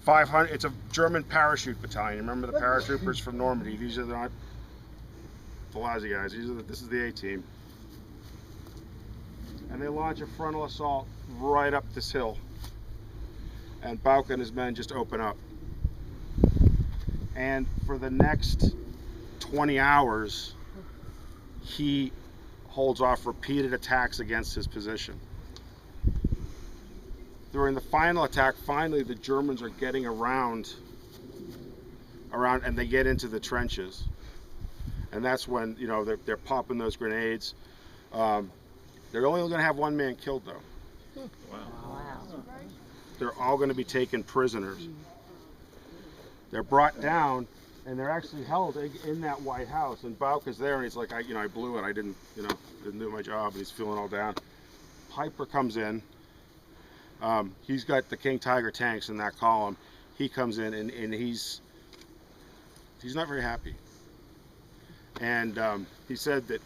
500. It's a German parachute battalion. Remember the paratroopers from Normandy? These are not the lousy guys. This is the A team. And they launch a frontal assault right up this hill. And Bauke and his men just open up. And for the next 20 hours, he holds off repeated attacks against his position. During the final attack, finally the Germans are getting around and they get into the trenches. And that's when, you know, they're popping those grenades. They're only going to have one man killed, though. Wow. They're all going to be taken prisoners. They're brought down, and they're actually held in that White House. And Bauke is there, and he's like, I blew it. I didn't do my job. And he's feeling all down. Piper comes in. He's got the King Tiger tanks in that column. He comes in, and he's not very happy. And he said that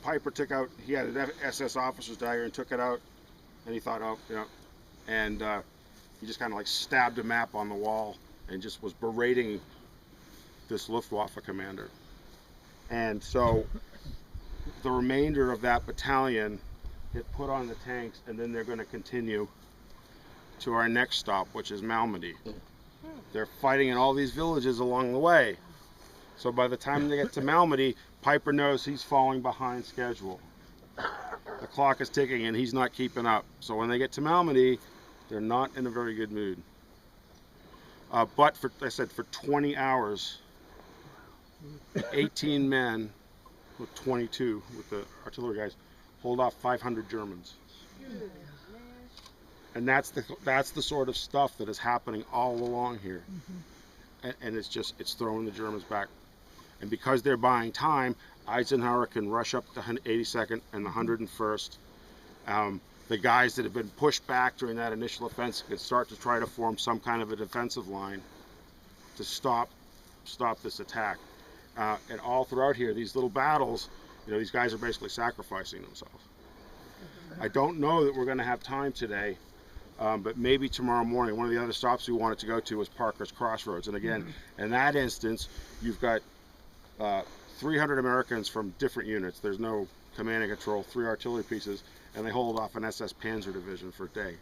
Piper took out, he had an SS officer's dagger and took it out, and he thought, oh, you know, and he just kind of like stabbed a map on the wall and just was berating this Luftwaffe commander. And so the remainder of that battalion get put on the tanks, and then they're going to continue to our next stop, which is Malmedy. They're fighting in all these villages along the way. So by the time they get to Malmedy, Piper knows he's falling behind schedule. The clock is ticking and he's not keeping up. So when they get to Malmedy, they're not in a very good mood. But for 20 hours, 18 men with 22 with the artillery guys hold off 500 Germans. And that's the sort of stuff that is happening all along here. And it's throwing the Germans back. And because they're buying time, Eisenhower can rush up the 82nd and the 101st. The guys that have been pushed back during that initial offensive can start to try to form some kind of a defensive line to stop this attack. And all throughout here, these little battles, you know, these guys are basically sacrificing themselves. I don't know that we're going to have time today, but maybe tomorrow morning. One of the other stops we wanted to go to was Parker's Crossroads. And again, in that instance, you've got 300 Americans from different units. There's no command and control, 3 artillery pieces, and they hold off an SS Panzer division for a day.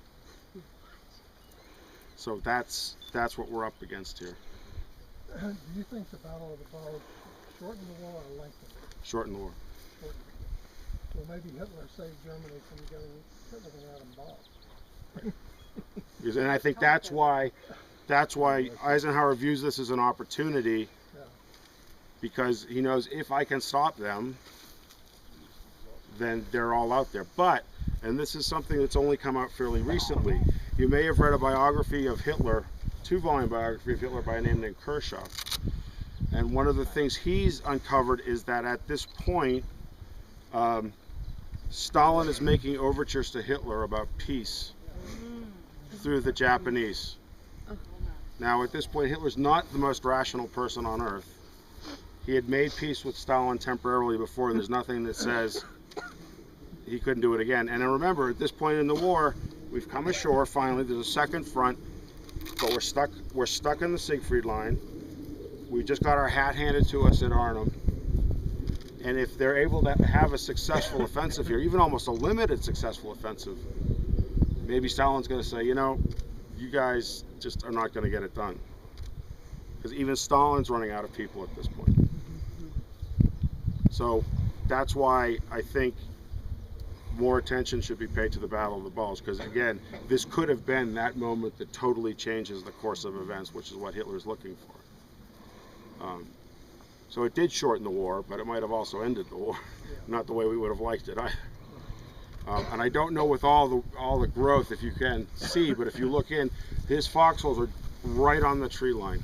So that's what we're up against here. Do you think the Battle of the Bulge shortened the war or lengthened it? Shortened the war. Well, maybe Hitler saved Germany from getting out involved. And I think that's why Eisenhower views this as an opportunity, because he knows if I can stop them, then they're all out there. But, and this is something that's only come out fairly recently, you may have read a biography of Hitler, 2-volume biography of Hitler by a name named Kershaw. And one of the things he's uncovered is that at this point, Stalin is making overtures to Hitler about peace through the Japanese. Now at this point, Hitler's not the most rational person on earth. He had made peace with Stalin temporarily before, and there's nothing that says he couldn't do it again. And remember, at this point in the war, we've come ashore finally. There's a second front, but we're stuck in the Siegfried Line. We just got our hat handed to us at Arnhem. And if they're able to have a successful offensive here, even almost a limited successful offensive, maybe Stalin's going to say, you know, you guys just are not going to get it done. Because even Stalin's running out of people at this point. So that's why I think more attention should be paid to the Battle of the Bulge, because again, this could have been that moment that totally changes the course of events, which is what Hitler's looking for. So it did shorten the war, but it might have also ended the war, not the way we would have liked it either. And I don't know with all the growth, if you can see, but if you look in, his foxholes are right on the tree line.